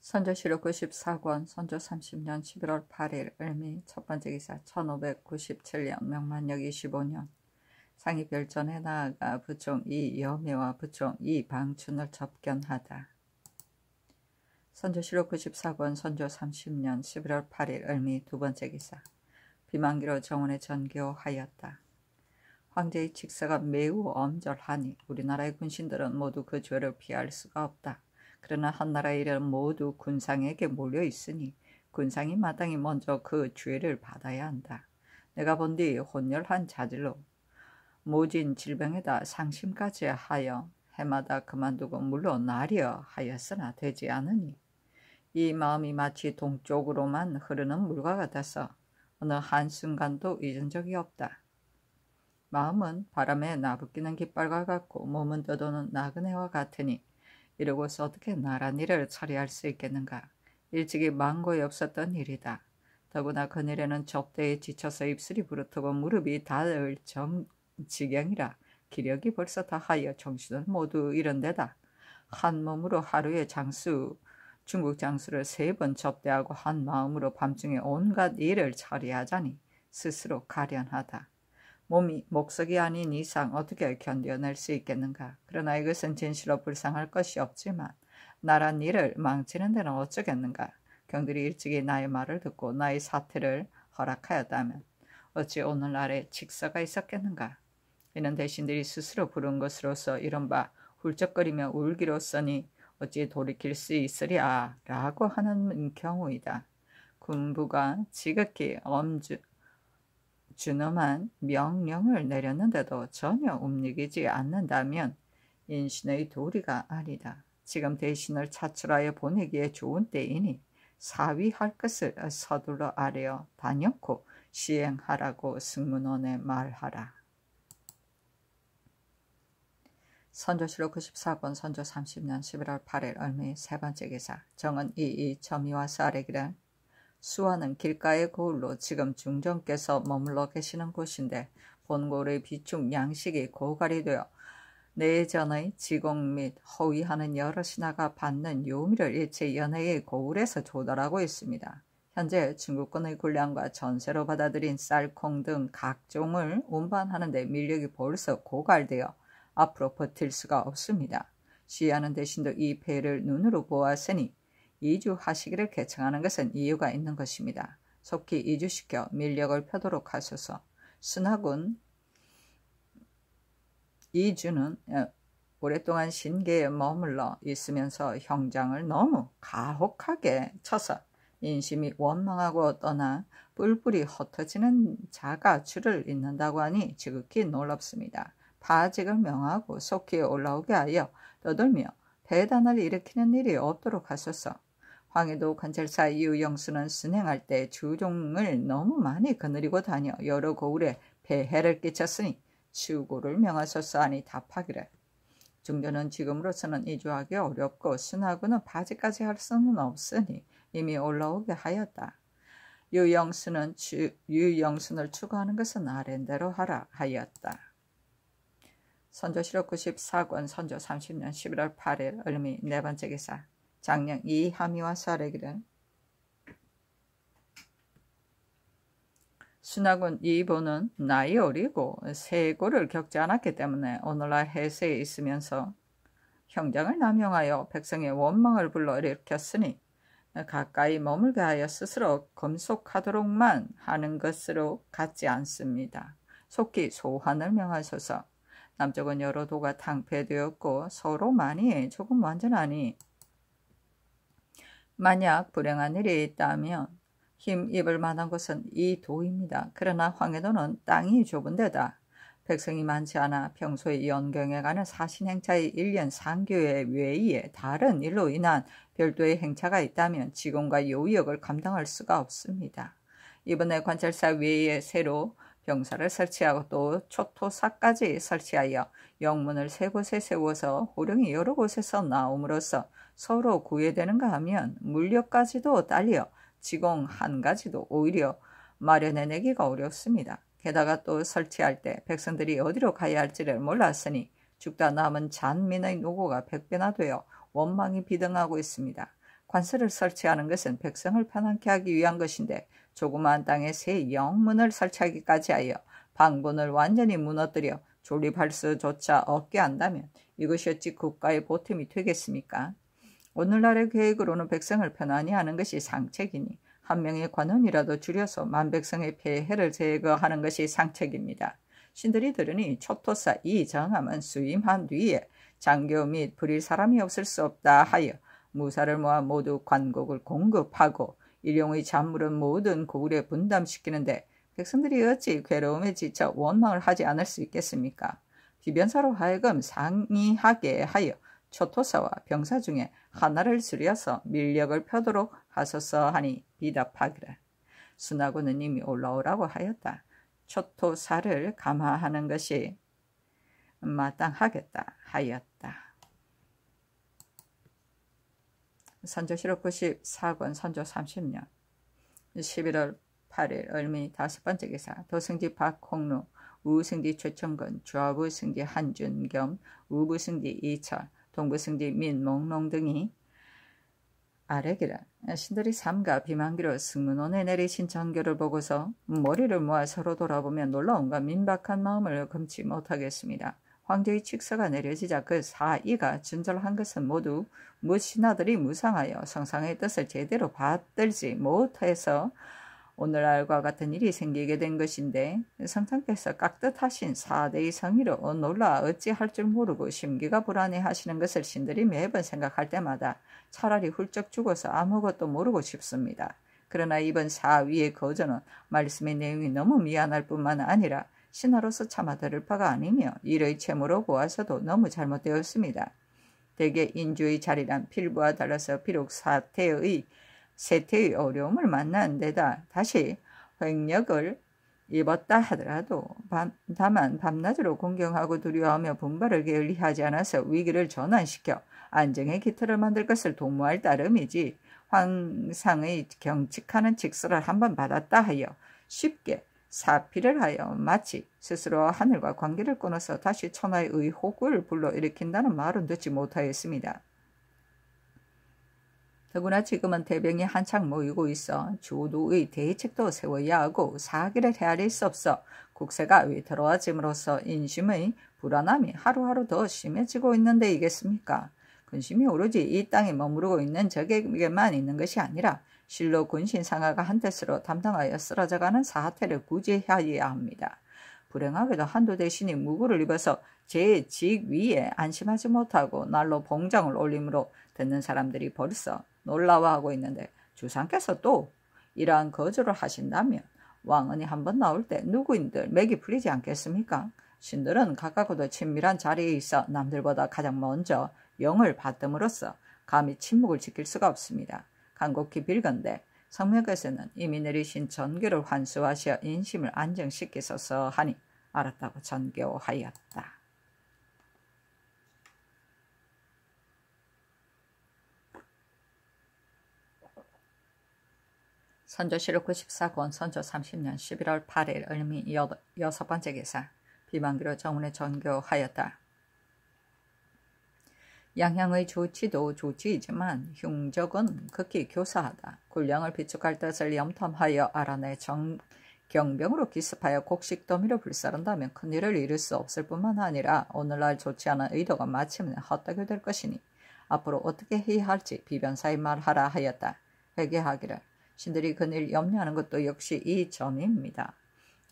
선조실록 94권 선조 30년 11월 8일 을미 첫번째 기사 1597년 명만력 25년 상이 별전에 나아가 부총 이여매와 부총 이방춘을 접견하다. 선조실록 94권 선조 30년 11월 8일 을미 두번째 기사 비만기로 정원에 전교하였다. 황제의 직서가 매우 엄절하니 우리나라의 군신들은 모두 그 죄를 피할 수가 없다. 그러나 한나라의 일은 모두 군상에게 몰려있으니 군상이 마땅히 먼저 그 죄를 받아야 한다. 내가 본 뒤 혼혈한 자질로 모진 질병에다 상심까지 하여 해마다 그만두고 물러나려 하였으나 되지 않으니 이 마음이 마치 동쪽으로만 흐르는 물과 같아서 어느 한순간도 잊은 적이 없다. 마음은 바람에 나부끼는 깃발과 같고 몸은 떠도는 나그네와 같으니 이러고서 어떻게 나란 일을 처리할 수 있겠는가. 일찍이 망고에 없었던 일이다. 더구나 그늘에는 적대에 지쳐서 입술이 부르트고 무릎이 닿을 지경이라 기력이 벌써 다하여 정신은 모두 이런 데다 한 몸으로 하루에 중국 장수를 3번 접대하고 한 마음으로 밤중에 온갖 일을 처리하자니 스스로 가련하다. 몸이 목석이 아닌 이상 어떻게 견뎌낼 수 있겠는가. 그러나 이것은 진실로 불쌍할 것이 없지만 나란 일을 망치는 데는 어쩌겠는가. 경들이 일찍이 나의 말을 듣고 나의 사퇴를 허락하였다면 어찌 오늘날에 직서가 있었겠는가. 이는 대신들이 스스로 부른 것으로서 이른바 훌쩍거리며 울기로써니 어찌 돌이킬 수 있으랴 라고 하는 경우이다. 군부가 지극히 준엄한 명령을 내렸는데도 전혀 움직이지 않는다면 인신의 도리가 아니다. 지금 대신을 차출하여 보내기에 좋은 때이니 사위할 것을 서둘러 아뢰어 단연코 시행하라고 승문원에 말하라. 선조실록 94권 선조 30년 11월 8일 을미 세번째 기사 정은 점이와서 아뢰기를 수원은 길가의 고을로 지금 중정께서 머물러 계시는 곳인데 본고을의 비축 양식이 고갈이 되어 내전의 지공 및 허위하는 여러 신하가 받는 요미를 일체 연해의 고을에서 조달하고 있습니다. 현재 중국군의 군량과 전세로 받아들인 쌀, 콩 등 각종을 운반하는 데 밀력이 벌써 고갈되어 앞으로 버틸 수가 없습니다. 시위하는 대신도 이 폐해를 눈으로 보았으니 이주하시기를 개청하는 것은 이유가 있는 것입니다. 속히 이주시켜 밀력을 펴도록 하소서. 순하군 이주는 오랫동안 신계에 머물러 있으면서 형장을 너무 가혹하게 쳐서 인심이 원망하고 떠나 뿔뿔이 흩어지는 자가 줄을 잇는다고 하니 지극히 놀랍습니다. 파직을 명하고 속히 올라오게 하여 떠들며 배단을 일으키는 일이 없도록 하소서. 황해도 관찰사 유영수는 순행할 때 주종을 너무 많이 거느리고 다녀 여러 고을에 폐해를 끼쳤으니 추고를 명하소서 하니 답하기를 중전은 지금으로서는 이주하기 어렵고 순하고는 파직까지 할 수는 없으니 이미 올라오게 하였다. 유영순을 추구하는 것은 아랜대로 하라 하였다. 선조실록 94권 선조 30년 11월 8일 을미 네번째 기사 장령 이하미와서 아뢰기를 순하군 이보는 나이 어리고 세고를 겪지 않았기 때문에 오늘날 해세에 있으면서 형장을 남용하여 백성의 원망을 불러일으켰으니 가까이 머물게 하여 스스로 검속하도록만 하는 것으로 같지 않습니다. 속히 소환을 명하소서. 남쪽은 여러 도가 탕폐되었고 서로 많이 조금 완전하니 만약 불행한 일이 있다면 힘입을 만한 곳은 이 도입니다. 그러나 황해도는 땅이 좁은 데다 백성이 많지 않아 평소에 연경에 가는 사신행차의 일련 상교의 외에 다른 일로 인한 별도의 행차가 있다면 직원과 요역을 감당할 수가 없습니다. 이번에 관찰사 외에 새로 병사를 설치하고 또 초토사까지 설치하여 영문을 3곳에 세워서 호령이 여러 곳에서 나옴으로써 서로 구애되는가 하면 물력까지도 딸려 지공 한 가지도 오히려 마련해내기가 어렵습니다. 게다가 또 설치할 때 백성들이 어디로 가야 할지를 몰랐으니 죽다 남은 잔민의 노고가 100배나 되어 원망이 비등하고 있습니다. 관서를 설치하는 것은 백성을 편안케 하기 위한 것인데 조그마한 땅에 새 영문을 설치하기까지 하여 방본을 완전히 무너뜨려 존립할 수조차 없게 한다면 이것이 어찌 국가의 보탬이 되겠습니까? 오늘날의 계획으로는 백성을 편안히 하는 것이 상책이니 한 명의 관원이라도 줄여서 만백성의 폐해를 제거하는 것이 상책입니다. 신들이 들으니 초토사 이 정함은 수임한 뒤에 장교 및 부릴 사람이 없을 수 없다 하여 무사를 모아 모두 관곡을 공급하고 일용의 잔물은 모든 고을에 분담시키는데 백성들이 어찌 괴로움에 지쳐 원망을 하지 않을 수 있겠습니까? 비변사로 하여금 상의하게 하여 초토사와 병사 중에 하나를 줄여서 밀력을 펴도록 하소서 하니 비답하기를 순하고는 이미 올라오라고 하였다. 초토사를 감화하는 것이 마땅하겠다 하였다. 선조실록 94권 선조 30년 11월 8일 을미 5번째 기사 도승지 박홍루 우승지 최청근 좌부승지 한준겸 우부승지 이철 동부승지 민몽롱 등이 아래기를 신들이 삼가 비만기로 승문원에 내리신 전교를 보고서 머리를 모아 서로 돌아보며 놀라움과 민박한 마음을 금치 못하겠습니다. 황제의 칙서가 내려지자 그 사이가 준절한 것은 모두 무신하들이 무상하여 성상의 뜻을 제대로 받들지 못해서 오늘날과 같은 일이 생기게 된 것인데 성상께서 깍듯하신 4대의 성의로 놀라 어찌할 줄 모르고 심기가 불안해하시는 것을 신들이 매번 생각할 때마다 차라리 훌쩍 죽어서 아무것도 모르고 싶습니다. 그러나 이번 사위의 거저는 말씀의 내용이 너무 미안할 뿐만 아니라 신하로서 차마 들을 바가 아니며 일의 채무로 보아서도 너무 잘못되었습니다. 대개 인주의 자리란 필부와 달라서 비록 세태의 어려움을 만난 데다 다시 횡력을 입었다 하더라도 다만 밤낮으로 공경하고 두려워하며 분발을 게을리하지 않아서 위기를 전환시켜 안정의 기틀을 만들 것을 도모할 따름이지 황상의 경칙하는 직서를 한번 받았다 하여 쉽게 사피를 하여 마치 스스로 하늘과 관계를 끊어서 다시 천하의 의혹을 불러일으킨다는 말은 듣지 못하였습니다. 더구나 지금은 대병이 한창 모이고 있어 주도의 대책도 세워야 하고 사기를 헤아릴 수 없어 국세가 위태로워짐으로써 인심의 불안함이 하루하루 더 심해지고 있는 데이겠습니까? 근심이 오로지 이 땅에 머무르고 있는 적에게만 있는 것이 아니라 실로 군신 상하가 한뜻으로 담당하여 쓰러져가는 사태를 구제해야 합니다. 불행하게도 한두 대신이 무구를 입어서 제 직 위에 안심하지 못하고 날로 봉장을 올림으로 듣는 사람들이 벌써 놀라워하고 있는데 주상께서 또 이러한 거절을 하신다면 왕언이 한번 나올 때 누구인들 맥이 풀리지 않겠습니까? 신들은 가깝고도 친밀한 자리에 있어 남들보다 가장 먼저 영을 받음으로써 감히 침묵을 지킬 수가 없습니다. 간곡히 빌건대 성명께서는 이미 내리신 전교를 환수하시어 인심을 안정시키소서 하니 알았다고 전교하였다. 선조실록 94권 선조 30년 11월 8일 을미 6번째 기사 비만기로 정운에 전교하였다. 양향의 조치도 조치이지만 흉적은 극히 교사하다. 군량을 비축할 뜻을 염탐하여 알아내 경병으로 기습하여 곡식더미로 불사른다면 큰일을 이룰 수 없을 뿐만 아니라 오늘날 좋지 않은 의도가 마침내 헛되게 될 것이니 앞으로 어떻게 해야 할지 비변사의 말하라 하였다. 회개하기를 신들이 그일 염려하는 것도 역시 이 점입니다.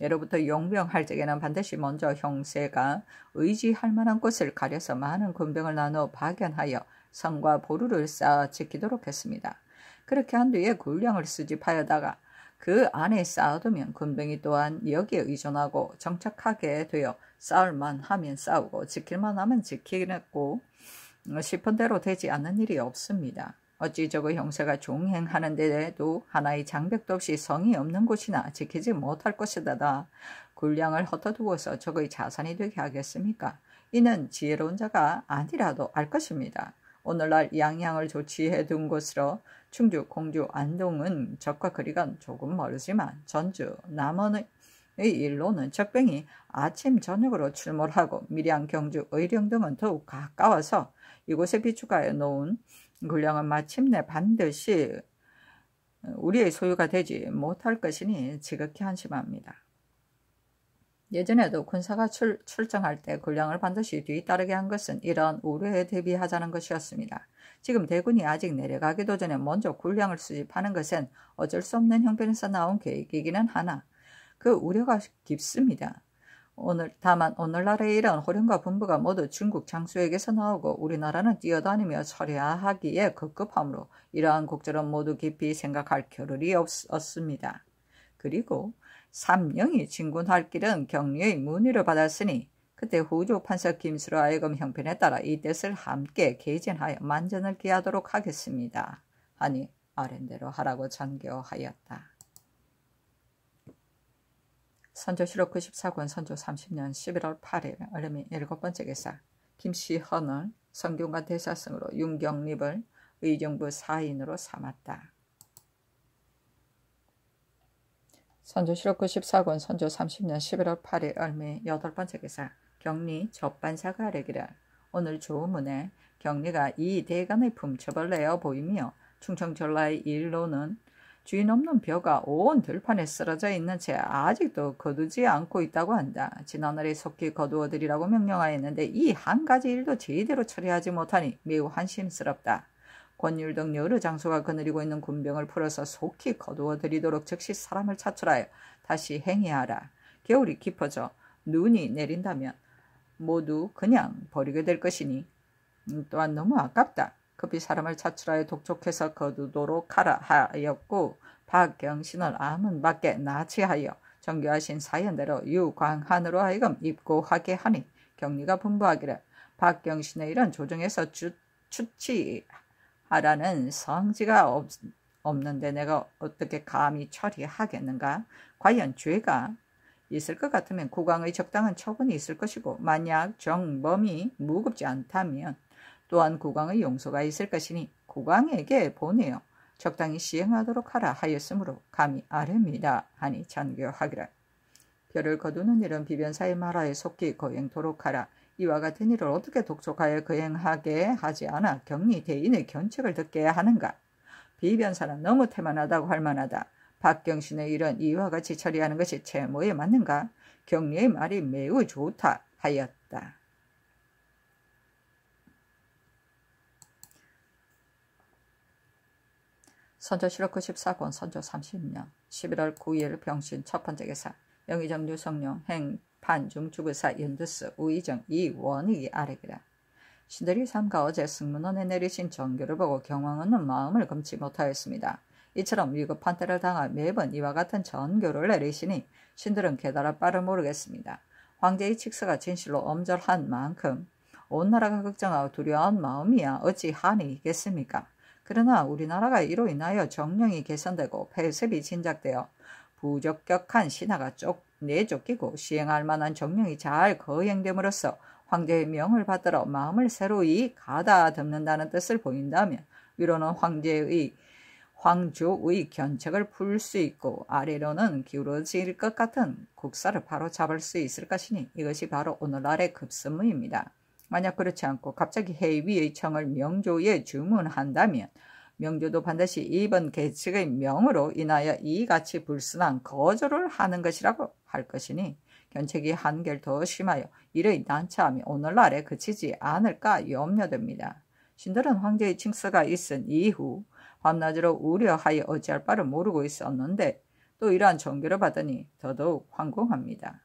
예로부터 용병할 적에는 반드시 먼저 형세가 의지할 만한 곳을 가려서 많은 군병을 나누어 파견하여 성과 보루를 쌓아 지키도록 했습니다. 그렇게 한 뒤에 군량을 수집하여다가 그 안에 쌓아두면 군병이 또한 여기에 의존하고 정착하게 되어 싸울만 하면 싸우고 지킬만 하면 지키고 싶은 대로 되지 않는 일이 없습니다. 어찌 저거 형세가 종행하는 데에도 하나의 장벽도 없이 성이 없는 곳이나 지키지 못할 것이다. 군량을 헛어두어서 저거의 자산이 되게 하겠습니까? 이는 지혜로운 자가 아니라도 알 것입니다. 오늘날 양양을 조치해 둔 곳으로 충주, 공주, 안동은 적과 거리가 조금 멀지만 전주, 남원의 일로는 적병이 아침 저녁으로 출몰하고 밀양, 경주, 의령 등은 더욱 가까워서 이곳에 비축하여 놓은 군량은 마침내 반드시 우리의 소유가 되지 못할 것이니 지극히 한심합니다. 예전에도 군사가 출정할 때 군량을 반드시 뒤따르게 한 것은 이러한 우려에 대비하자는 것이었습니다. 지금 대군이 아직 내려가기도 전에 먼저 군량을 수집하는 것은 어쩔 수 없는 형편에서 나온 계획이기는 하나 그 우려가 깊습니다. 다만 오늘날의 이런 호령과 분부가 모두 중국 장수에게서 나오고 우리나라는 뛰어다니며 처리하기에 급급하므로 이러한 국절은 모두 깊이 생각할 겨를이 없습니다. 그리고 삼령이 진군할 길은 경리의 문의를 받았으니 그때 후조 판사 김수로 하여금 형편에 따라 이 뜻을 함께 개진하여 만전을 기하도록 하겠습니다. 하니 아랜대로 하라고 전교하였다. 선조실록 94권 선조 30년 11월 8일 얼음이 7번째 개사 김시헌을 성균관 대사승으로 윤경립을 의정부 사인으로 삼았다. 선조실록 94권 선조 30년 11월 8일 얼미 8번째 개사 경리 접반사가 아뢰기를 오늘 조문에 경리가 이 대간의 품첩을 내어 보이며 충청전라의 일로는 주인 없는 벼가 온 들판에 쓰러져 있는 채 아직도 거두지 않고 있다고 한다. 지난날에 속히 거두어드리라고 명령하였는데 이 한 가지 일도 제대로 처리하지 못하니 매우 한심스럽다. 권율 등 여러 장소가 거느리고 있는 군병을 풀어서 속히 거두어드리도록 즉시 사람을 차출하여 다시 행해하라. 겨울이 깊어져 눈이 내린다면 모두 그냥 버리게 될 것이니 또한 너무 아깝다. 급히 사람을 차출하여 독촉해서 거두도록 하라 하였고 박경신을 아문 밖에 나치하여 정교하신 사연대로 유광한으로 하여금 입고하게 하니 경리가 분부하기를 박경신의 일은 조정에서 추치하라는 성지가 없는데 내가 어떻게 감히 처리하겠는가? 과연 죄가 있을 것 같으면 국왕의 적당한 처분이 있을 것이고 만약 정범이 무겁지 않다면 또한 국왕의 용서가 있을 것이니 국왕에게 보내어 적당히 시행하도록 하라 하였으므로 감히 아뢰미다 하니 전교하기를 별을 거두는 일은 비변사의 말하에 속히 거행토록 하라. 이와 같은 일을 어떻게 독촉하여 거행하게 하지 않아 경리 대인의 견책을 듣게 하는가. 비변사는 너무 태만하다고 할 만하다. 박경신의 일은 이와 같이 처리하는 것이 채모에 맞는가. 경리의 말이 매우 좋다 하였다. 선조실록 94권 선조 30년 11월 9일 병신 첫번째 개사 영의정 유성룡 행 판중 주부사 연두스 우의정 이원익이 아뢰기라. 신들이 삼가 어제 승문원에 내리신 전교를 보고 경왕은 마음을 금치 못하였습니다. 이처럼 위급한 때를 당하 매번 이와 같은 전교를 내리시니 신들은 깨달아 바를 모르겠습니다. 황제의 칙서가 진실로 엄절한 만큼 온 나라가 걱정하고 두려운 마음이야 어찌 한이 있겠습니까? 그러나 우리나라가 이로 인하여 정령이 개선되고 폐습이 진작되어 부적격한 신하가 내쫓기고 시행할 만한 정령이 잘 거행됨으로써 황제의 명을 받들어 마음을 새로이 가다듬는다는 뜻을 보인다면 위로는 황조의 견책을 풀 수 있고 아래로는 기울어질 것 같은 국사를 바로 잡을 수 있을 것이니 이것이 바로 오늘날의 급선무입니다. 만약 그렇지 않고 갑자기 해위의 청을 명조에 주문한다면 명조도 반드시 이번 계책의 명으로 인하여 이같이 불순한 거절을 하는 것이라고 할 것이니 견책이 한결 더 심하여 이의 난처함이 오늘날에 그치지 않을까 염려됩니다. 신들은 황제의 칭서가 있은 이후 밤낮으로 우려하여 어찌할 바를 모르고 있었는데 또 이러한 전교를 받으니 더더욱 황공합니다.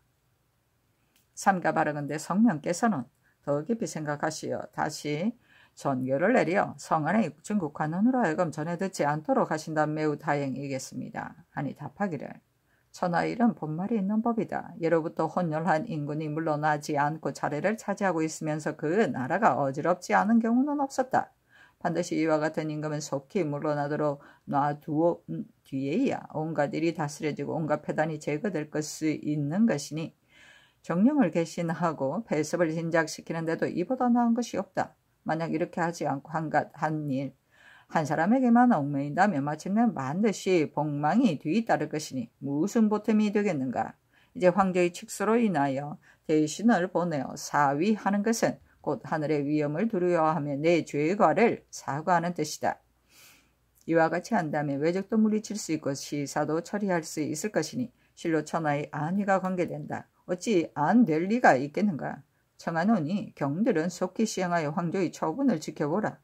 삼가 바르건대 성명께서는 더 깊이 생각하시어 다시 전교를 내려 성안의 중국 관원으로 하여금 전해 듣지 않도록 하신다면 매우 다행이겠습니다. 하니 답하기를 천하일은 본말이 있는 법이다. 예로부터 혼혈한 인군이 물러나지 않고 자리를 차지하고 있으면서 그 나라가 어지럽지 않은 경우는 없었다. 반드시 이와 같은 임금은 속히 물러나도록 놔두어 뒤에야 온갖 일이 다스려지고 온갖 폐단이 제거될 것이 있는 것이니 정령을 개신하고 폐습을 진작시키는데도 이보다 나은 것이 없다. 만약 이렇게 하지 않고 한 일, 한 사람에게만 얽매인다면 마침내 반드시 복망이 뒤따를 것이니 무슨 보탬이 되겠는가. 이제 황제의 칙서로 인하여 대신을 보내어 사위하는 것은 곧 하늘의 위엄을 두려워하며 내 죄과를 사과하는 뜻이다. 이와 같이 한다면 외적도 물리칠 수 있고 시사도 처리할 수 있을 것이니 실로 천하의 안위가 관계된다. 어찌 안 될 리가 있겠는가. 청하노니 경들은 속히 시행하여 황조의 처분을 지켜보라.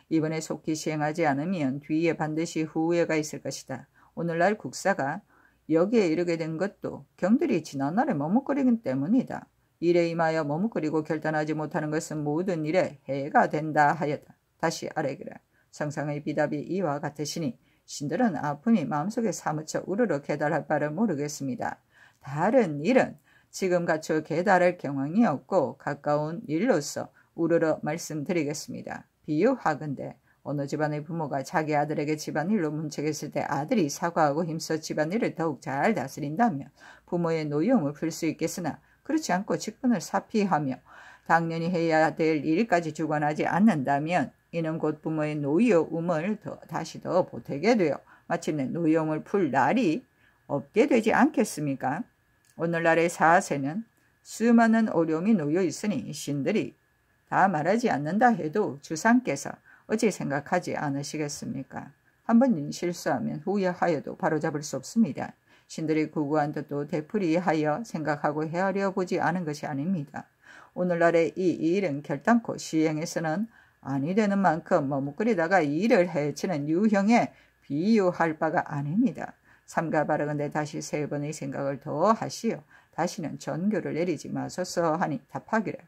이번에 속히 시행하지 않으면 뒤에 반드시 후회가 있을 것이다. 오늘날 국사가 여기에 이르게 된 것도 경들이 지난날에 머뭇거리기 때문이다. 일에 임하여 머뭇거리고 결단하지 못하는 것은 모든 일에 해가 된다 하였다. 다시 아뢰기라. 성상의 비답이 이와 같으시니 신들은 아픔이 마음속에 사무쳐 우르르 깨달을 바를 모르겠습니다. 다른 일은 지금 갖춰 깨달을 경황이 없고 가까운 일로서 우르르 말씀드리겠습니다. 비유하건대 어느 집안의 부모가 자기 아들에게 집안일로 문책했을 때 아들이 사과하고 힘써 집안일을 더욱 잘 다스린다면 부모의 노여움을 풀 수 있겠으나 그렇지 않고 직분을 사피하며 당연히 해야 될 일까지 주관하지 않는다면 이는 곧 부모의 노여움을 다시 더 보태게 되어 마침내 노여움을 풀 날이 없게 되지 않겠습니까? 오늘날의 사세는 수많은 어려움이 놓여 있으니 신들이 다 말하지 않는다 해도 주상께서 어찌 생각하지 않으시겠습니까? 한번 실수하면 후회하여도 바로잡을 수 없습니다. 신들이 구구한 뜻도 되풀이하여 생각하고 헤아려 보지 않은 것이 아닙니다. 오늘날의 이 일은 결단코 시행해서는 아니 되는 만큼 머뭇거리다가 일을 해치는 유형에 비유할 바가 아닙니다. 삼가 바르건대 다시 3번의 생각을 더 하시어 다시는 전교를 내리지 마소서 하니 답하기를.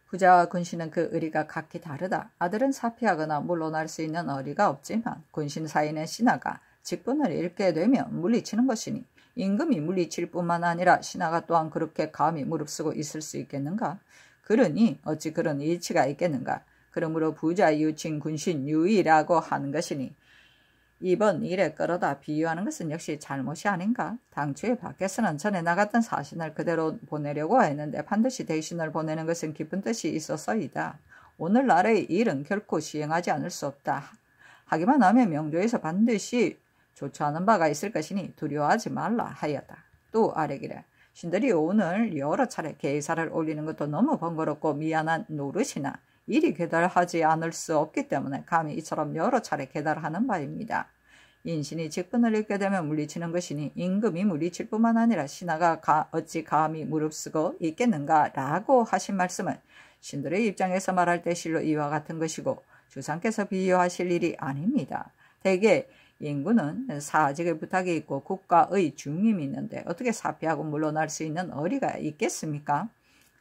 부자와 군신은 그 의리가 각기 다르다. 아들은 사피하거나 물러날 수 있는 의리가 없지만 군신 사이는 신하가 직분을 잃게 되면 물리치는 것이니 임금이 물리칠 뿐만 아니라 신하가 또한 그렇게 감히 무릅쓰고 있을 수 있겠는가? 그러니 어찌 그런 이치가 있겠는가? 그러므로 부자 유친 군신 유의라고 하는 것이니 이번 일에 끌어다 비유하는 것은 역시 잘못이 아닌가? 당초에 밖에서는 전에 나갔던 사신을 그대로 보내려고 했는데 반드시 대신을 보내는 것은 깊은 뜻이 있어서이다. 오늘날의 일은 결코 시행하지 않을 수 없다. 하기만 하면 명조에서 반드시 조처하는 바가 있을 것이니 두려워하지 말라 하였다. 또 아뢰기를. 신들이 오늘 여러 차례 계사를 올리는 것도 너무 번거롭고 미안한 노릇이나 일이 계달하지 않을 수 없기 때문에 감히 이처럼 여러 차례 계달하는 바입니다. 인신이 직분을 잃게 되면 물리치는 것이니 임금이 물리칠 뿐만 아니라 신하가 어찌 감히 무릅쓰고 있겠는가 라고 하신 말씀은 신들의 입장에서 말할 때 실로 이와 같은 것이고 주상께서 비유하실 일이 아닙니다. 대개 인구는 사직의 부탁이 있고 국가의 중임이 있는데 어떻게 사피하고 물러날 수 있는 어리가 있겠습니까?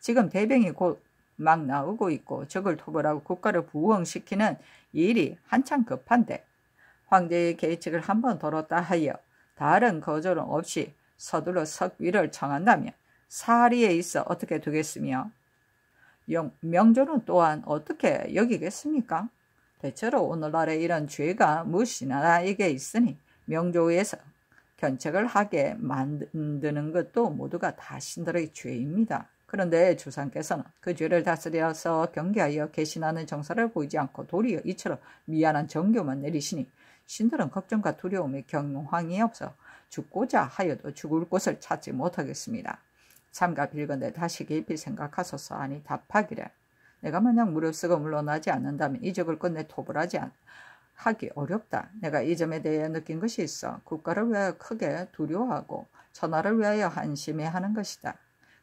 지금 대병이 곧 막 나오고 있고 적을 토벌하고 국가를 부흥시키는 일이 한창 급한데 황제의 계책을 한번 들었다 하여 다른 거절은 없이 서둘러 석위를 청한다면 사리에 있어 어떻게 되겠으며 명조는 또한 어떻게 여기겠습니까? 대체로 오늘날의 이런 죄가 무신하에게 있으니 명조에서 견책을 하게 만드는 것도 모두가 다 신들의 죄입니다. 그런데 주상께서는 그 죄를 다스려서 경계하여 개신하는 정사를 보이지 않고 도리어 이처럼 미안한 정교만 내리시니 신들은 걱정과 두려움에 경황이 없어 죽고자 하여도 죽을 곳을 찾지 못하겠습니다. 삼가 빌건대 다시 깊이 생각하소서 하니 답하기를. 내가 만약 무릅쓰고 물러나지 않는다면 이 적을 끝내 토벌하지 하기 어렵다. 내가 이 점에 대해 느낀 것이 있어 국가를 위하여 크게 두려워하고 천하를 위하여 한심해하는 것이다.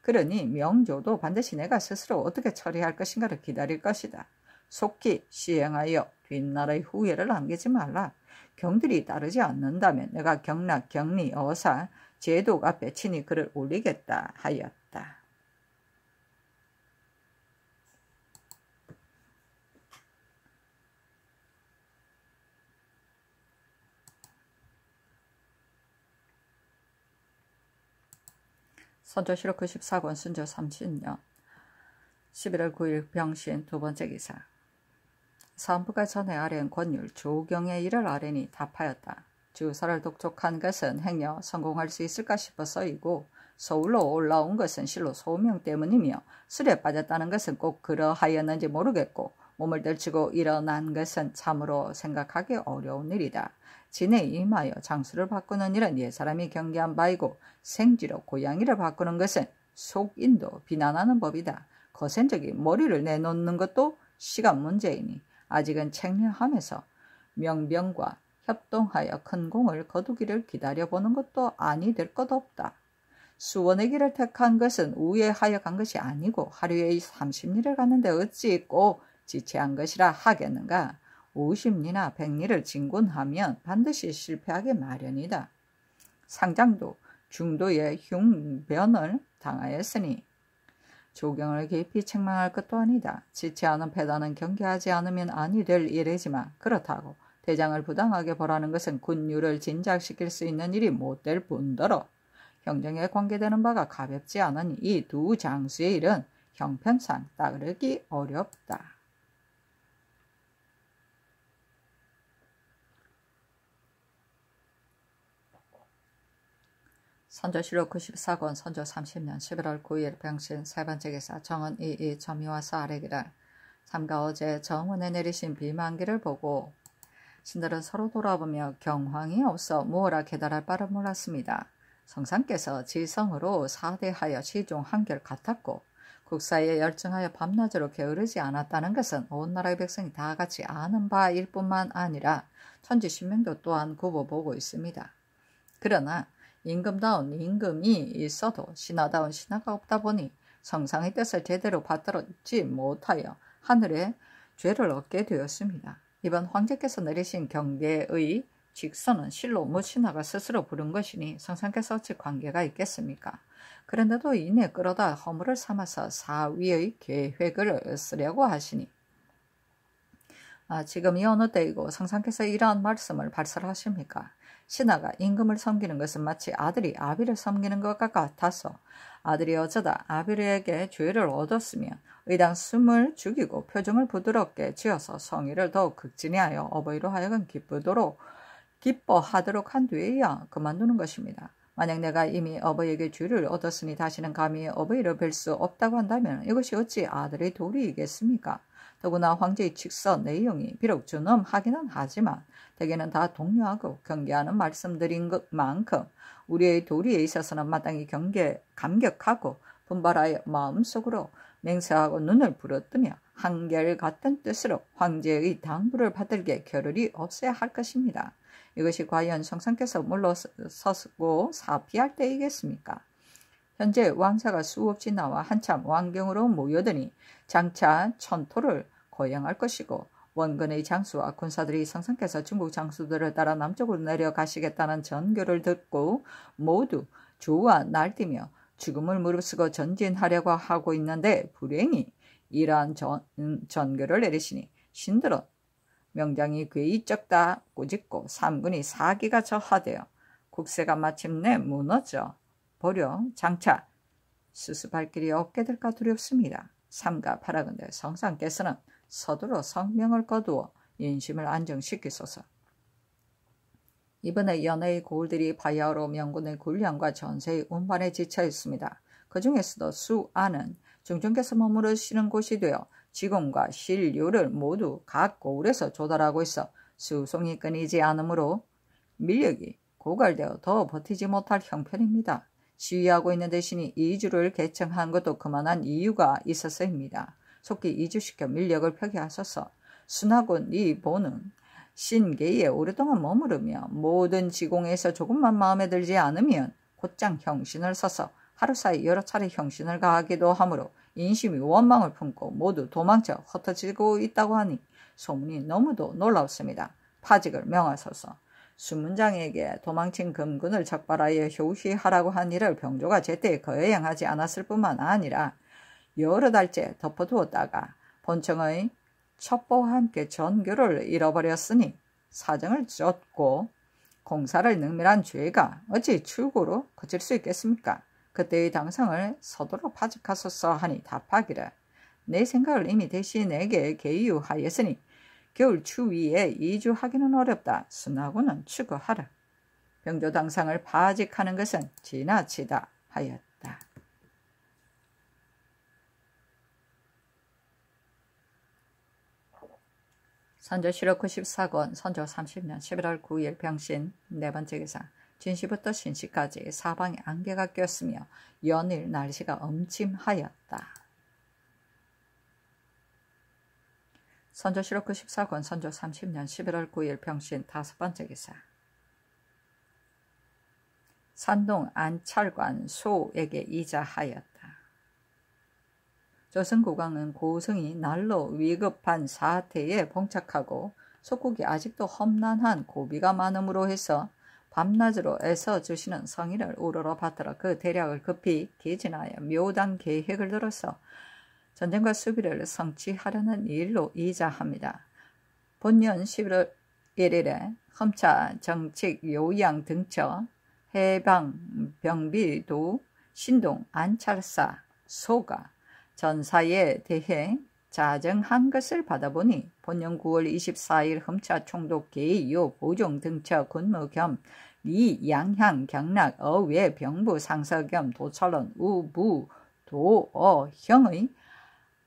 그러니 명조도 반드시 내가 스스로 어떻게 처리할 것인가를 기다릴 것이다. 속히 시행하여 뒷날의 후회를 남기지 말라. 경들이 따르지 않는다면 내가 경락, 격리, 어사, 제독 앞에 친히 글을 올리겠다 하였다. 선조실록 94권 순조 30년 11월 9일 병신 두 번째 기사. 사헌부가 전에 아뢰은 권율 조경의 일을 아뢰니 답하였다. 주사를 독촉한 것은 행여 성공할 수 있을까 싶어서이고 서울로 올라온 것은 실로 소명 때문이며 술에 빠졌다는 것은 꼭 그러하였는지 모르겠고 몸을 들치고 일어난 것은 참으로 생각하기 어려운 일이다. 진에 임하여 장수를 바꾸는 일은 옛사람이 경계한 바이고 생쥐로 고양이를 바꾸는 것은 속인도 비난하는 법이다. 거센 적이 머리를 내놓는 것도 시간 문제이니 아직은 책량하면서 명병과 협동하여 큰 공을 거두기를 기다려보는 것도 아니 될 것 없다. 수원의 길을 택한 것은 우회하여 간 것이 아니고 하루에 30리를 갔는데 어찌 꼭 지체한 것이라 하겠는가. 50리나 100리를 진군하면 반드시 실패하게 마련이다. 상장도 중도의 흉변을 당하였으니 조경을 깊이 책망할 것도 아니다. 지체하는 패단은 경계하지 않으면 아니 될 일이지만 그렇다고 대장을 부당하게 벌하는 것은 군율을 진작시킬 수 있는 일이 못될 뿐더러 형정에 관계되는 바가 가볍지 않은 이 두 장수의 일은 형편상 따르기 어렵다. 선조실록 94권 선조 30년 11월 9일 병신 세 번째 기사 정은 이이 점이 와서 아래기를 삼가 어제 정원에 내리신 비만기를 보고 신들은 서로 돌아보며 경황이 없어 무엇라 깨달을 바를 몰랐습니다. 성상께서 지성으로 사대하여 시종 한결 같았고 국사에 열정하여 밤낮으로 게으르지 않았다는 것은 온 나라의 백성이 다 같이 아는 바일 뿐만 아니라 천지신명도 또한 굽어보고 있습니다. 그러나 임금다운 임금이 있어도 신하다운 신하가 없다 보니 성상의 뜻을 제대로 받들지 못하여 하늘에 죄를 얻게 되었습니다. 이번 황제께서 내리신 경계의 직선은 실로 무신하가 스스로 부른 것이니 성상께서 어찌 관계가 있겠습니까? 그런데도 이내 끌어다 허물을 삼아서 사위의 계획을 쓰려고 하시니 지금이 어느 때이고 성상께서 이러한 말씀을 발설하십니까? 신하가 임금을 섬기는 것은 마치 아들이 아비를 섬기는 것과 같아서 아들이 어쩌다 아비에게 죄를 얻었으면 의당 숨을 죽이고 표정을 부드럽게 지어서 성의를 더욱 극진히 하여 어버이로 하여금 기뻐하도록 한 뒤에야 그만두는 것입니다. 만약 내가 이미 어버이에게 죄를 얻었으니 다시는 감히 어버이를 뵐 수 없다고 한다면 이것이 어찌 아들의 도리이겠습니까? 더구나 황제의 직서 내용이 비록 준엄하기는 하지만 대개는 다 독려하고 경계하는 말씀드린 것만큼 우리의 도리에 있어서는 마땅히 감격하고 분발하여 마음속으로 맹세하고 눈을 부릅뜨며 한결같은 뜻으로 황제의 당부를 받들게 겨를이 없어야 할 것입니다. 이것이 과연 성상께서 물러서고 사피할 때이겠습니까? 현재 왕사가 수없이 나와 한참 왕경으로 모여드니 장차 천토를 거행할 것이고 원근의 장수와 군사들이 성상께서 중국 장수들을 따라 남쪽으로 내려가시겠다는 전교를 듣고 모두 조와 날뛰며 죽음을 무릅쓰고 전진하려고 하고 있는데 불행히 이러한 전교를 내리시니 신들은 명장이 괴이 적다 꾸짖고 삼군이 사기가 저하되어 국세가 마침내 무너져 버려 장차 수습할 길이 없게 될까 두렵습니다. 삼가 바라건대 성상께서는 서두러 성명을 거두어 인심을 안정시키소서. 이번에 연의 고을들이 바야흐로 명군의 군량과 전세의 운반에 지쳐 있습니다. 그 중에서도 수안은 중전께서 머무르시는 곳이 되어 직원과 신료를 모두 각 고을에서 조달하고 있어 수송이 끊이지 않으므로 밀력이 고갈되어 더 버티지 못할 형편입니다. 시위하고 있는 대신이 이주를 개청한 것도 그만한 이유가 있어서입니다. 속히 이주시켜 밀력을 펴게 하소서. 순하군 이 보는 신계에 오랫동안 머무르며 모든 지공에서 조금만 마음에 들지 않으면 곧장 형신을 써서 하루 사이 여러 차례 형신을 가하기도 하므로 인심이 원망을 품고 모두 도망쳐 흩어지고 있다고 하니 소문이 너무도 놀랍습니다. 파직을 명하소서. 수문장에게 도망친 금군을 적발하여 효시하라고 한 일을 병조가 제때 거행하지 않았을 뿐만 아니라 여러 달째 덮어두었다가 본청의 첩보와 함께 전교를 잃어버렸으니 사정을 쫓고 공사를 능멸한 죄가 어찌 출고로 그칠 수 있겠습니까? 그때의 당상을 서두로 파직하소서 하니 답하기를 내 생각을 이미 대신에게 계유하였으니 겨울 추위에 이주하기는 어렵다. 순하고는 추구하라. 병조 당상을 파직하는 것은 지나치다 하였다. 선조실록 94권 선조 30년 11월 9일 병신 네 번째 기사 진시부터 신시까지 사방에 안개가 꼈으며 연일 날씨가 엄침하였다. 선조실록 94권 선조 30년 11월 9일 병신 5번째 기사. 산동 안찰관 소에게 이자하였다. 조선국왕은 고성이 날로 위급한 사태에 봉착하고 속국이 아직도 험난한 고비가 많음으로 해서 밤낮으로 애써 주시는 성의를 우러러 받들어 그 대략을 급히 개진하여 묘단 계획을 들어서 전쟁과 수비를 성취하려는 일로 이자합니다. 본년 11월 1일에 험차 정책 요양 등처 해방 병비도 신동 안찰사 소가 전사에 대해 자정한 것을 받아보니 본년 9월 24일 험차 총독 계요 보종 등처 군무 겸 미 양향 경락 어외 병부 상서 겸 도철원 우부 도어형의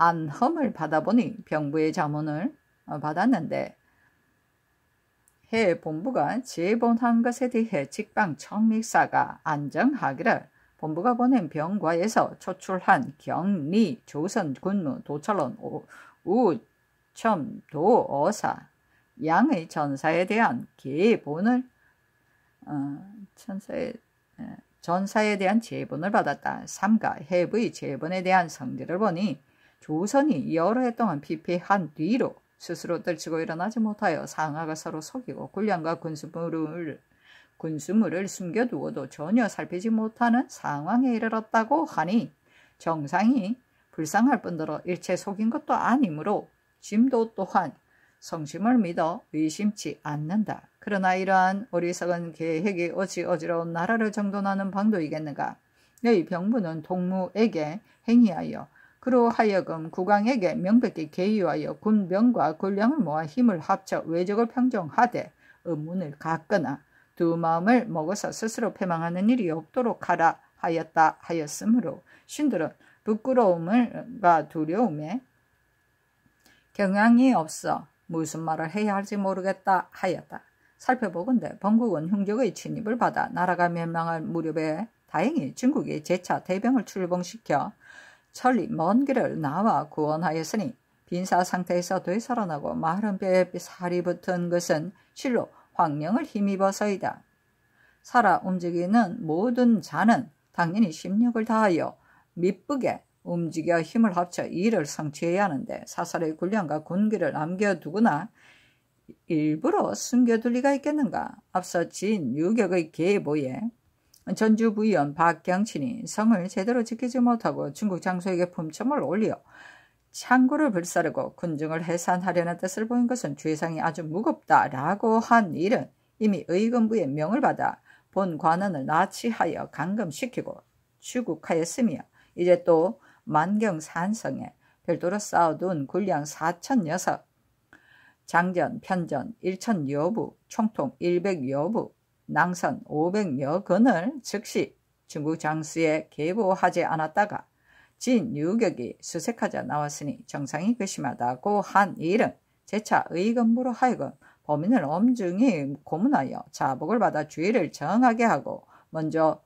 안험을 받아보니 병부의 자문을 받았는데 해 본부가 제본한 것에 대해 직방 청믹사가 안정하기를 본부가 보낸 병과에서 초출한 경리 조선 군무 도철원 우첨 도어사 양의 전사에 대한 계본을 전사에 대한 제본을 받았다. 삼가 해부의 제본에 대한 성질을 보니 조선이 여러 해 동안 피폐한 뒤로 스스로 떨치고 일어나지 못하여 상하가 서로 속이고 군량과 군수물을 숨겨두어도 전혀 살피지 못하는 상황에 이르렀다고 하니 정상이 불쌍할 뿐더러 일체 속인 것도 아니므로 짐도 또한 성심을 믿어 의심치 않는다. 그러나 이러한 어리석은 계획이 어찌 어지러운 나라를 정돈하는 방도이겠는가. 너희 병부는 동무에게 행위하여 그로 하여금 국왕에게 명백히 계유하여 군병과 군량을 모아 힘을 합쳐 외적을 평정하되 의문을 갖거나 두 마음을 먹어서 스스로 패망하는 일이 없도록 하라 하였다 하였으므로 신들은 부끄러움과 두려움에 경향이 없어 무슨 말을 해야 할지 모르겠다 하였다. 살펴보건대 본국은 흉적의 침입을 받아 나라가 멸망할 무렵에 다행히 중국이 재차 대병을 출봉시켜 천리 먼 길을 나와 구원하였으니 빈사 상태에서 되살아나고 마른 뼈에 살이 붙은 것은 실로 황령을 힘입어서이다. 살아 움직이는 모든 자는 당연히 심력을 다하여 미쁘게 움직여 힘을 합쳐 일을 성취해야 하는데 사살의 군량과 군기를 남겨두거나 일부러 숨겨둘 리가 있겠는가. 앞서 진 유격의 계보에 전주 부위원 박경친이 성을 제대로 지키지 못하고 중국 장수에게 품점을 올려 창고를 불사르고 군중을 해산하려는 뜻을 보인 것은 죄상이 아주 무겁다라고 한 일은 이미 의금부의 명을 받아 본 관원을 나치하여 감금시키고 추국하였으며 이제 또 만경산성에 별도로 쌓아둔 군량 4,000여석, 장전, 편전 1,000여부, 총통 100여부, 낭선 500여 건을 즉시 중국 장수에 계보하지 않았다가 진 유격이 수색하자 나왔으니 정상이 괘씸하다고 한 일은 재차 의금부로 하여금 범인을 엄중히 고문하여 자복을 받아 주의를 정하게 하고 먼저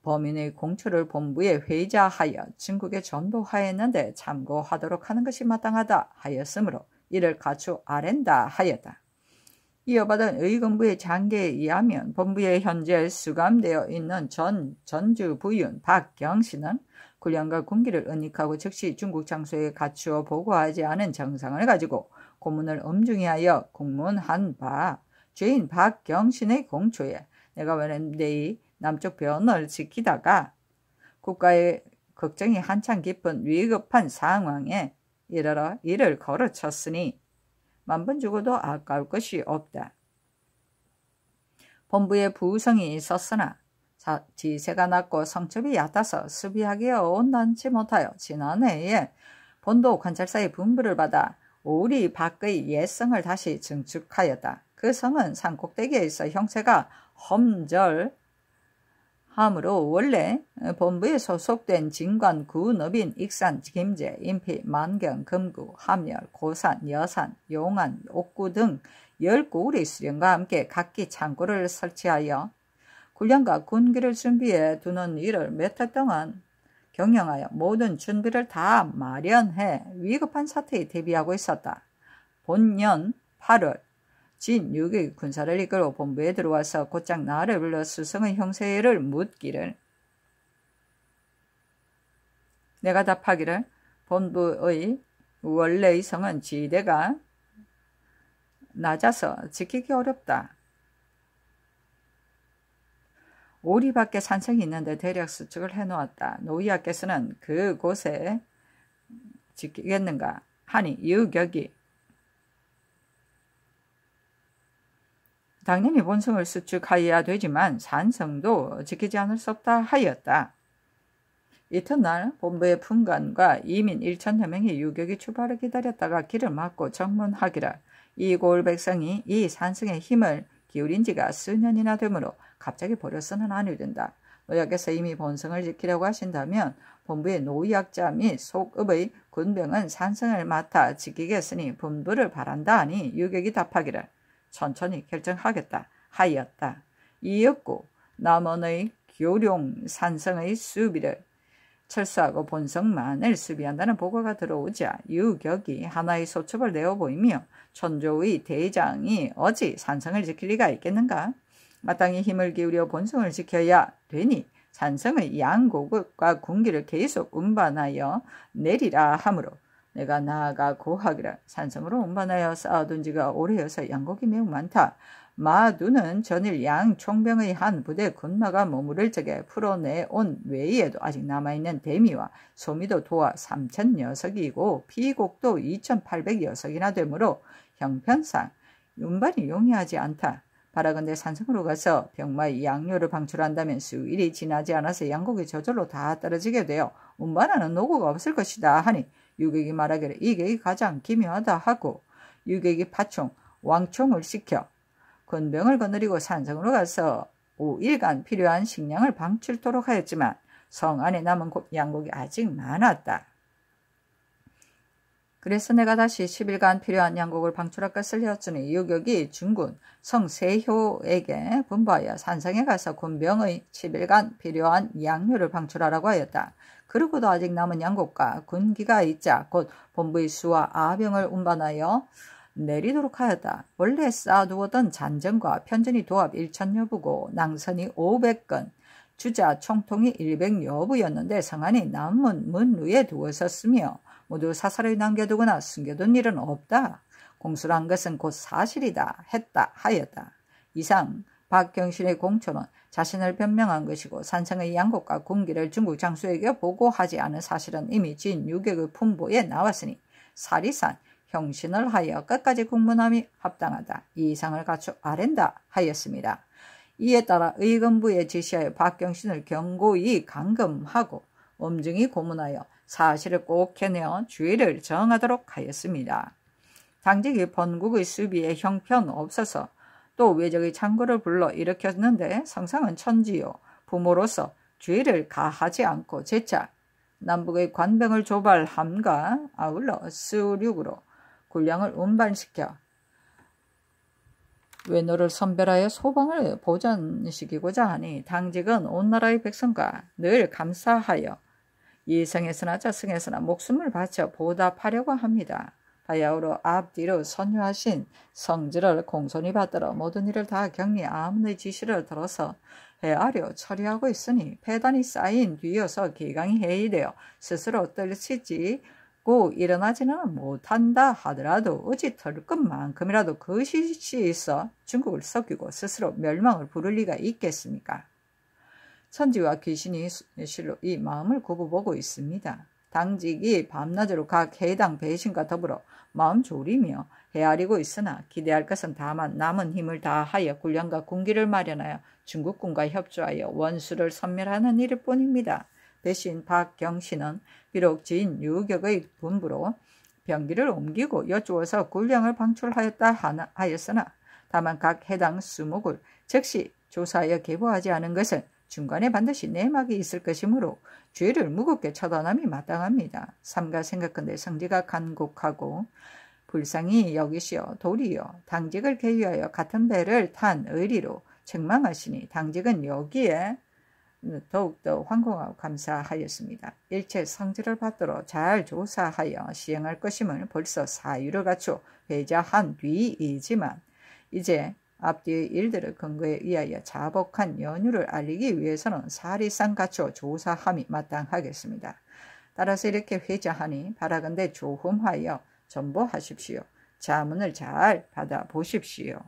범인의 공초를 본부에 회자하여 중국에 전도하였는데 참고하도록 하는 것이 마땅하다 하였으므로 이를 갖추 아랜다 하였다. 이어받은 의금부의 장계에 의하면 본부에 현재 수감되어 있는 전주 부윤 박경신은 군량과 군기를 은닉하고 즉시 중국 장수에 갖추어 보고하지 않은 정상을 가지고 고문을 엄중히 하여 공문한 바 죄인 박경신의 공초에 내가 원래의 남쪽 변을 지키다가 국가의 걱정이 한창 깊은 위급한 상황에 이르러 이를 거르쳤으니 만번 죽어도 아까울 것이 없다. 본부에 부성이 있었으나 지세가 낮고 성첩이 얕아서 수비하기에 온전치 못하여 지난해에 본도 관찰사의 분부를 받아 오리 밖의 옛성을 다시 증축하였다. 그 성은 산꼭대기에 있어 형체가 험절함으로 원래 본부에 소속된 진관, 구업인, 익산, 김제, 인피, 만경, 금구, 함열, 고산, 여산, 용안, 옥구 등 10구울의 수령과 함께 각기 창고를 설치하여 군량과 군기를 준비해 두는 일을 몇 해 동안 경영하여 모든 준비를 다 마련해 위급한 사태에 대비하고 있었다. 본년 8월 진 유격이 군사를 이끌고 본부에 들어와서 곧장 나를 불러 수성의 형세를 묻기를 내가 답하기를 본부의 원래의 성은 지대가 낮아서 지키기 어렵다. 오리 밖에 산성이 있는데 대략 수측을 해놓았다. 노이아께서는 그곳에 지키겠는가 하니 유격이 당연히 본성을 수축하여야 되지만 산성도 지키지 않을 수 없다 하였다. 이튿날 본부의 fun관과 이민 1천여 명이 유격이 출발을 기다렸다가 길을 막고 정문하기를 이 고을 백성이 이 산성에 힘을 기울인 지가 수년이나 되므로 갑자기 버려서는 아니 된다. 노약께서 이미 본성을 지키려고 하신다면 본부의 노약자 및 속읍의 군병은 산성을 맡아 지키겠으니 분부를 바란다 하니 유격이 답하기를 천천히 결정하겠다 하였다. 이윽고 남원의 교룡 산성의 수비를 철수하고 본성만을 수비한다는 보고가 들어오자 유격이 하나의 소첩을 내어 보이며 천조의 대장이 어찌 산성을 지킬 리가 있겠는가? 마땅히 힘을 기울여 본성을 지켜야 되니 산성의 양곡과 군기를 계속 운반하여 내리라 하므로 내가 나아가 고하기를 산성으로 운반하여 쌓아둔 지가 오래여서 양곡이 매우 많다. 마두는 전일 양 총병의 한 부대 군마가 머무를 적에 풀어내온 외에도 아직 남아있는 대미와 소미도 도하 3,000녀석이고 피곡도 2,800여석이나 되므로 형편상 운반이 용이하지 않다. 바라건대 산성으로 가서 병마의 양료를 방출한다면 수일이 지나지 않아서 양곡이 저절로 다 떨어지게 되어 운반하는 노고가 없을 것이다 하니 유격이 말하기를 이 계획이 가장 기묘하다 하고 유격이 파총 왕총을 시켜 군병을 거느리고 산성으로 가서 5일간 필요한 식량을 방출토록 하였지만 성 안에 남은 양곡이 아직 많았다. 그래서 내가 다시 10일간 필요한 양곡을 방출할 것을 해왔으니 유격이 중군 성세효에게 분부하여 산성에 가서 군병의 10일간 필요한 양료를 방출하라고 하였다. 그러고도 아직 남은 양곡과 군기가 있자 곧 본부의 수와 아병을 운반하여 내리도록 하였다. 원래 쌓아두었던 잔전과 편전이 도합 1,000여 부고 낭선이 500건, 주자 총통이 100여 부였는데 성안이 남문 문 위에 두었었으며 모두 사사를 남겨두거나 숨겨둔 일은 없다. 공수란 것은 곧 사실이다 했다 하였다. 이상 박경신의 공초는 자신을 변명한 것이고 산성의 양곡과 군기를 중국 장수에게 보고하지 않은 사실은 이미 진 유격의 풍보에 나왔으니 사리산 형신을 하여 끝까지 국문함이 합당하다. 이 이상을 갖추 아랜다 하였습니다. 이에 따라 의금부에 지시하여 박경신을 경고히 감금하고 엄중히 고문하여 사실을 꼭 해내어 주의를 정하도록 하였습니다. 당직이 번국의 수비에 형편없어서 또 외적의 창고를 불러 일으켰는데 성상은 천지요 부모로서 주의를 가하지 않고 재차 남북의 관병을 조발함과 아울러 수륙으로 군량을 운반시켜 외노를 선별하여 소방을 보전시키고자 하니 당직은 온 나라의 백성과 늘 감사하여 이성에서나 저승에서나 목숨을 바쳐 보답하려고 합니다. 바야흐로 앞뒤로 선유하신 성질을 공손히 받들어 모든 일을 다 격리 아문의 지시를 들어서 헤아려 처리하고 있으니 폐단이 쌓인 뒤여서 기강이 해이되어 스스로 떨치지고 일어나지는 못한다 하더라도 어찌 털끝만큼이라도 거짓이 있어 중국을 썩이고 스스로 멸망을 부를 리가 있겠습니까? 천지와 귀신이 실로 이 마음을 굽어보고 있습니다. 당직이 밤낮으로 각 해당 배신과 더불어 마음 졸이며 헤아리고 있으나 기대할 것은 다만 남은 힘을 다하여 군량과 군기를 마련하여 중국군과 협조하여 원수를 섬멸하는 일일 뿐입니다. 대신 박경신은 비록 진 유격의 분부로 병기를 옮기고 여쭈어서 군량을 방출하였다 하였으나 다만 각 해당 수목을 즉시 조사하여 계보하지 않은 것은 중간에 반드시 내막이 있을 것이므로 죄를 무겁게 처단함이 마땅합니다. 삼가 생각건대 성지가 간곡하고 불쌍히 여기시어 도리어 당직을 계유하여 같은 배를 탄 의리로 책망하시니 당직은 여기에 더욱더 황공하고 감사하였습니다. 일체 성질을 받들어 잘 조사하여 시행할 것임을 벌써 사유를 갖추어 회자한 뒤이지만 이제 앞뒤의 일들을 근거에 의하여 자복한 연유를 알리기 위해서는 사리상 갖추어 조사함이 마땅하겠습니다. 따라서 이렇게 회자하니 바라건대 조흠하여 전보하십시오. 자문을 잘 받아보십시오.